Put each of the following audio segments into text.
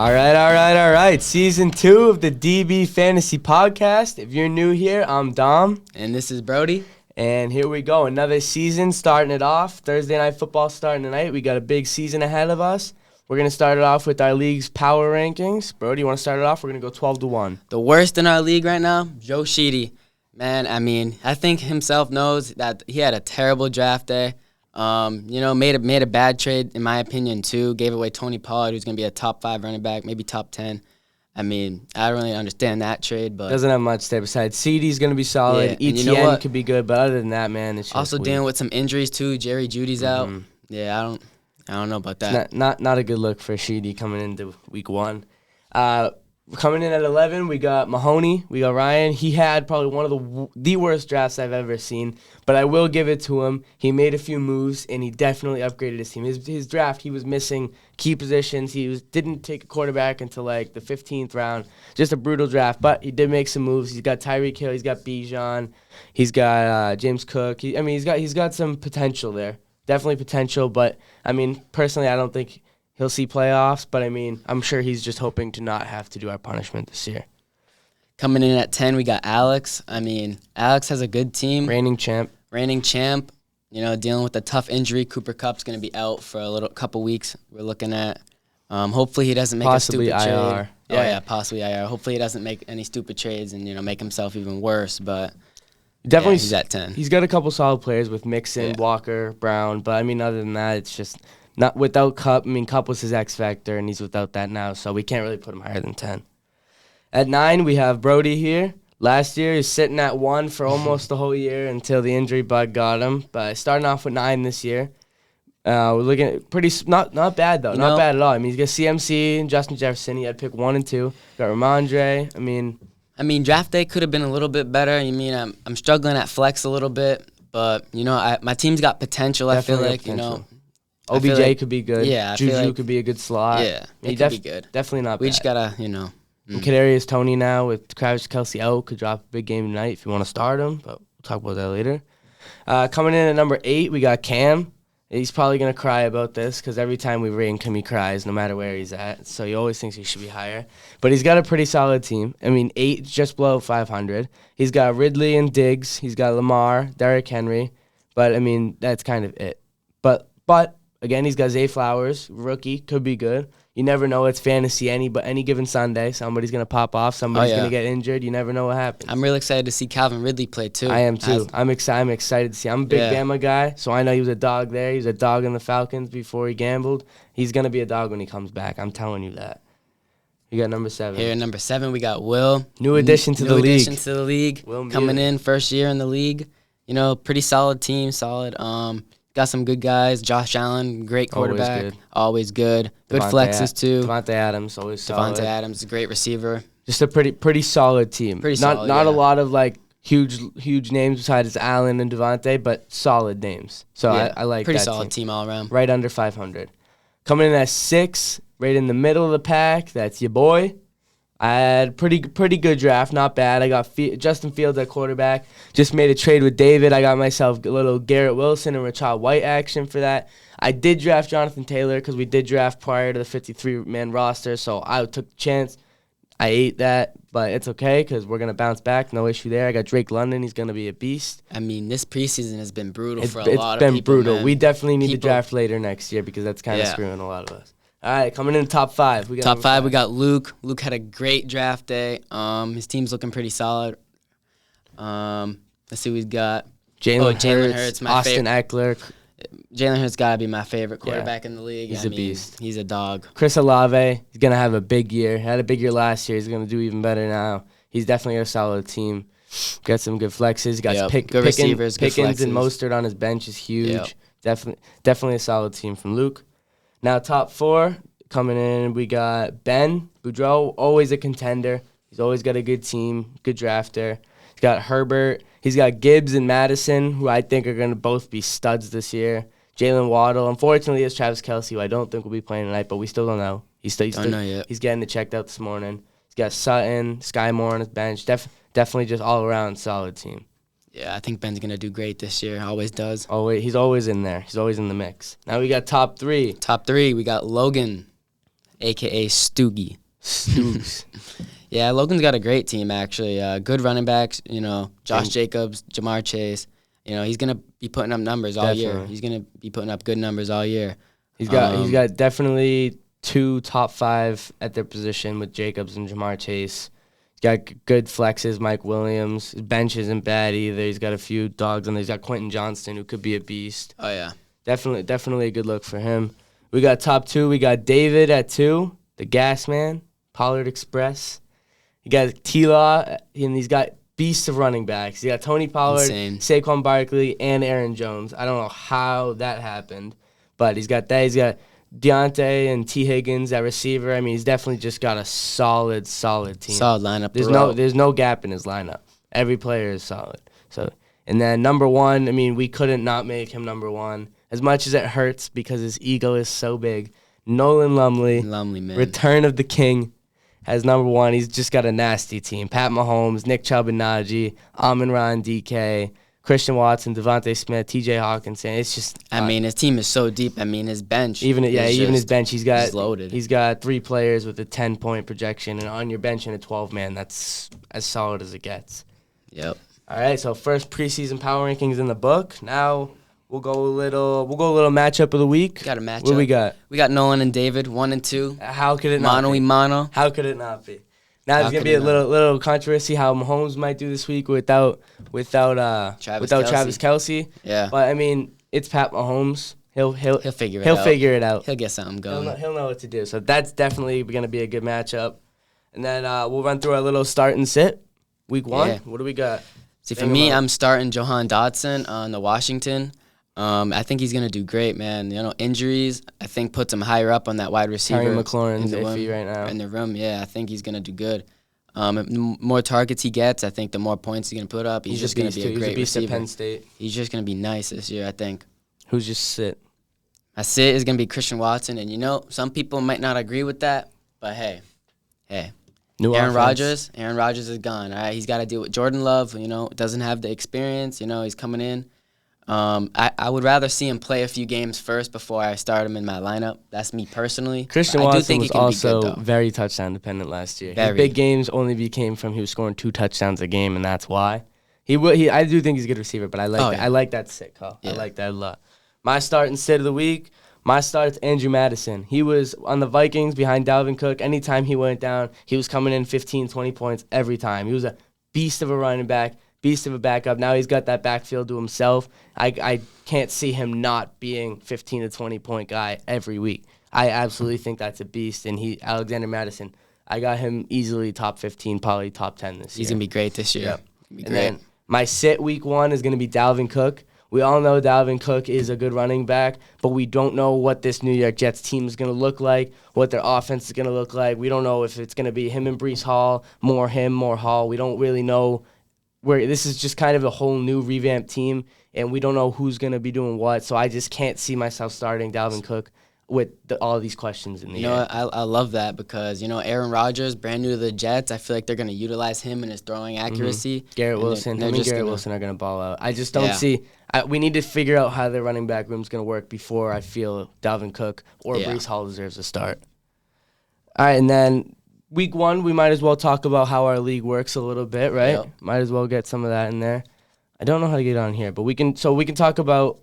All right. Season 2 of the DB Fantasy Podcast. If you're new here, I'm Dom. And this is Brody. And here we go. Another season starting it off. Thursday Night Football starting tonight. We got a big season ahead of us. We're going to start it off with our league's power rankings. Brody, you want to start it off? We're going to go 12-1. The worst in our league right now, Joe Sheedy. Man, I think himself knows that he had a terrible draft day. Made a bad trade, in my opinion, too. Gave away Tony Pollard, who's going to be a top 5 running back, maybe top 10. I don't really understand that trade, but doesn't have much to say besides CD's going to be solid. Yeah, ETN could be good, but other than that, man, it's just also weak. dealing with some injuries too. Jerry Judy's out. Yeah, I don't know about that. Not a good look for Sheedy coming into week 1. Coming in at 11, we got Mahoney. We got Ryan. He had probably one of the worst drafts I've ever seen, but I will give it to him. He made a few moves, and he definitely upgraded his team. His draft, he was missing key positions. Didn't take a quarterback until like the 15th round. Just a brutal draft, but he did make some moves. He's got Tyreek Hill. He's got Bijan. He's got James Cook. He's got some potential there. Definitely potential, but personally, I don't think he'll see playoffs, but I'm sure he's just hoping to not have to do our punishment this year. Coming in at 10, we got Alex. Alex has a good team. Reigning champ. Dealing with a tough injury. Cooper Kupp's going to be out for a couple weeks. We're looking at. Hopefully he doesn't make possibly a stupid IR. trade. Possibly IR. Hopefully he doesn't make any stupid trades and make himself even worse. But definitely, he's at 10. He's got a couple solid players with Mixon, Walker, Brown, but other than that, it's just. Not without Kupp. Kupp was his X factor, and he's without that now, so we can't really put him higher than 10. At 9, we have Brody here. Last year, he's sitting at 1 for almost the whole year until the injury bug got him. But starting off with 9 this year, we're looking at not bad though, not bad at all. He's got CMC and Justin Jefferson. He had pick 1 and 2. Got Ramondre. Draft day could have been a little bit better. I'm struggling at flex a little bit, but my team's got potential. Definitely I feel like OBJ could be good. Yeah, Juju could be a good slot. Yeah, he could be good. Definitely not bad. We just gotta, Kadarius Toney now with Travis Kelce out could drop a big game tonight if you want to start him, but we'll talk about that later. Coming in at number 8, we got Cam. He's probably going to cry about this because every time we rank him, he cries no matter where he's at. So he always thinks he should be higher. But he's got a pretty solid team. 8 just below 500. He's got Ridley and Diggs. He's got Lamar, Derrick Henry. But, that's kind of it. But again, he's got Zay Flowers, rookie, could be good. You never know. It's fantasy any given Sunday. Somebody's going to pop off. Somebody's going to get injured. You never know what happens. I'm really excited to see Calvin Ridley play, too. I am, too. I'm excited to see. I'm a big Bama guy, so I know he was a dog there. He was a dog in the Falcons before he gambled. He's going to be a dog when he comes back. I'm telling you that. You got number 7. Here, number 7, we got Will. New addition to the league. Will coming in, first year in the league. Pretty solid team, got some good guys. Josh Allen, great quarterback. Always good. Good flexes, too. Devontae Adams, always solid. Devontae Adams, a great receiver. Just a pretty solid team. Not a lot of, huge names besides Allen and Devontae, but solid names. So I like that pretty solid team all around. Right under 500. Coming in at 6, right in the middle of the pack, that's your boy. I had pretty good draft, not bad. I got Justin Fields at quarterback. Just made a trade with David. I got myself a little Garrett Wilson and Rashad White action for that. I did draft Jonathan Taylor because we did draft prior to the 53-man roster, so I took the chance. I ate that, but it's okay because we're going to bounce back. No issue there. I got Drake London. He's going to be a beast. This preseason has been brutal for a lot of people. It's been brutal. Man. We definitely need to draft later next year because that's kind of screwing a lot of us. All right, coming in top 5. We got Luke. Luke had a great draft day. His team's looking pretty solid. Let's see what he's got. Jalen Hurts, Austin Eckler. Jalen Hurts got to be my favorite quarterback in the league. He's a beast. He's a dog. Chris Olave, he's going to have a big year. Had a big year last year. He's going to do even better now. He's definitely a solid team. Got some good flexes. Got good receivers, Pickens and Mostert on his bench is huge. Yep. Definitely a solid team from Luke. Now, top 4, coming in, we got Ben Boudreaux, always a contender. He's always got a good team, good drafter. He's got Herbert. He's got Gibbs and Madison, who I think are going to both be studs this year. Jalen Waddle. Unfortunately, it's Travis Kelce, who I don't think will be playing tonight, but we still don't know. He's getting it checked out this morning. He's got Sutton, Sky Moore on his bench. Definitely just all-around solid team. Yeah, I think Ben's going to do great this year. Always does. He's always in there. He's always in the mix. Now we got top 3. Top 3, we got Logan. a.k.a. Stoogie. Stoogs. Yeah, Logan's got a great team, actually. Good running backs, Josh Jacobs, Jamar Chase. He's going to be putting up numbers all year. Definitely. He's going to be putting up good numbers all year. He's got definitely 2 top 5 at their position with Jacobs and Jamar Chase. He's got good flexes, Mike Williams. His bench isn't bad either. He's got a few dogs on there. He's got Quentin Johnston, who could be a beast. Oh, yeah. Definitely a good look for him. We got top 2. We got David at 2, the gas man, Pollard Express. You got T-Law, and he's got beasts of running backs. You got Tony Pollard, Insane. Saquon Barkley, and Aaron Jones. I don't know how that happened, but he's got that. He's got Deontay and T. Higgins at receiver. I mean, he's definitely just got a solid team. Solid lineup. There's no gap in his lineup. Every player is solid. So, and then number 1, I mean, we couldn't not make him number 1. As much as it hurts because his ego is so big, Nolan Lumley, Man. Return of the King, as number 1. He's just got a nasty team. Pat Mahomes, Nick Chubb and Najee, Amon-Ra and DK, Christian Watson, Devontae Smith, TJ Hawkinson. It's just his team is so deep. His bench. even his bench, he's loaded. He's got 3 players with a 10-point projection, and on your bench in a 12-man, that's as solid as it gets. Yep. All right, so first preseason power rankings in the book. Now we'll go a little matchup of the week. Got a matchup. What do we got? We got Nolan and David, 1 and 2. How could it not be? Mano. How could it not be? Now there's gonna be a little controversy how Mahomes might do this week without Travis Kelce. Yeah. But I mean, it's Pat Mahomes. He'll figure it out. Figure it out. He'll get something going. He'll know what to do. So that's definitely gonna be a good matchup. And then we'll run through our little start and sit. Week 1. Yeah. What do we got? See, for me, I'm starting Jahan Dotson on the Washington. I think he's going to do great, man. Injuries, I think, puts him higher up on that wide receiver. Terry McLaurin's iffy right now. In the room, yeah, I think he's going to do good. The more targets he gets, I think the more points he's going to put up. He's just going to be a great beast receiver. At Penn State. He's just going to be nice this year, I think. Who's just sit? My sit is going to be Christian Watson. And, some people might not agree with that, but hey. Aaron Rodgers is gone. All right, he's got to deal with Jordan Love. Doesn't have the experience. He's coming in. I would rather see him play a few games first before I start him in my lineup. That's me personally. Christian Watson was also very touchdown dependent last year. His big games only became from he was scoring 2 touchdowns a game, and that's why. I do think he's a good receiver, but I like that sit call. Yeah. I like that a lot. My start and sit of the week. My start's Andrew Madison. He was on the Vikings behind Dalvin Cook. Anytime he went down, he was coming in 15, 20 points every time. He was a beast of a running back, beast of a backup. Now he's got that backfield to himself. I can't see him not being 15 to 20 point guy every week. I absolutely think that's a beast. And Alexander Madison, I got him easily top 15, probably top 10 this year. He's going to be great this year. Yep. And then my sit week 1 is going to be Dalvin Cook. We all know Dalvin Cook is a good running back, but we don't know what this New York Jets team is going to look like, what their offense is going to look like. We don't know if it's going to be him and Breece Hall, more him, more Hall. We don't really know where this is just kind of a whole new revamped team, and we don't know who's going to be doing what. So I just can't see myself starting Dalvin Cook with all of these questions in the air. I love that because, Aaron Rodgers, brand new to the Jets, I feel like they're going to utilize him and his throwing accuracy. Garrett Wilson. Garrett Wilson are going to ball out. I just don't see we need to figure out how the running back room is going to work before I feel Dalvin Cook or Breece Hall deserves a start. All right, and then week 1, we might as well talk about how our league works a little bit, right? Yep. Might as well get some of that in there. I don't know how to get on here, but we can talk about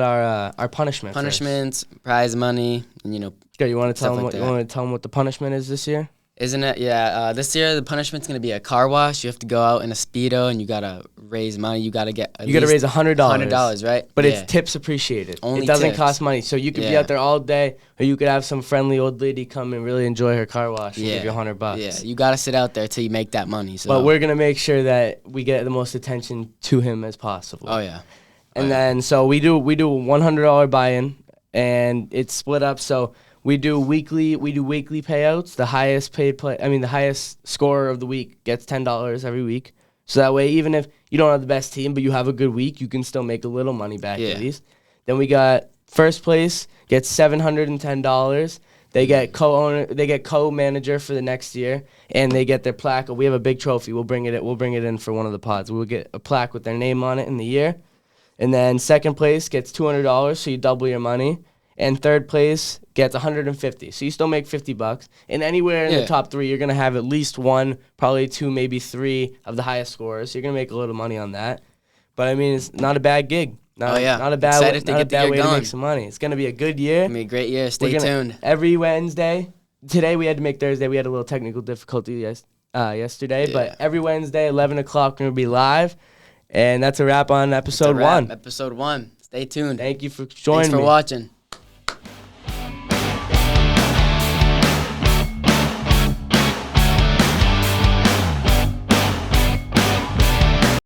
our punishments, prize money, and you want to tell them what the punishment is this year? Isn't it? Yeah. This year the punishment's gonna be a car wash. You have to go out in a Speedo and you gotta raise money. You gotta raise $100. $100, right? But it's tips appreciated. Only it doesn't tips. cost money, so you could be out there all day, or you could have some friendly old lady come and really enjoy her car wash and give you $100. Yeah, you gotta sit out there till you make that money. So. But we're gonna make sure that we get the most attention to him as possible. Oh yeah. And then so we do a $100 buy-in, and it's split up. So we do weekly payouts. The highest scorer of the week gets $10 every week. So that way, even if you don't have the best team, but you have a good week, you can still make a little money back at least. Then we got first place gets $710. They get co-manager for the next year, and they get their plaque. We have a big trophy. We'll bring it in for one of the pods. We'll get a plaque with their name on it in the year. And then second place gets $200, so you double your money. and third place gets 150. So you still make $50. And anywhere in the top 3, you're gonna have at least 1, probably 2, maybe 3 of the highest scorers. So you're gonna make a little money on that. But I mean, it's not a bad gig. Not a bad way to make some money. It's gonna be a good year. It's gonna be a great year. Stay tuned. Every Wednesday. Today we had to make Thursday. We had a little technical difficulty yesterday, but every Wednesday, 11 o'clock, we're gonna be live. And that's a wrap on episode 1. Episode 1. Stay tuned. Thank you for joining me. Thanks for watching.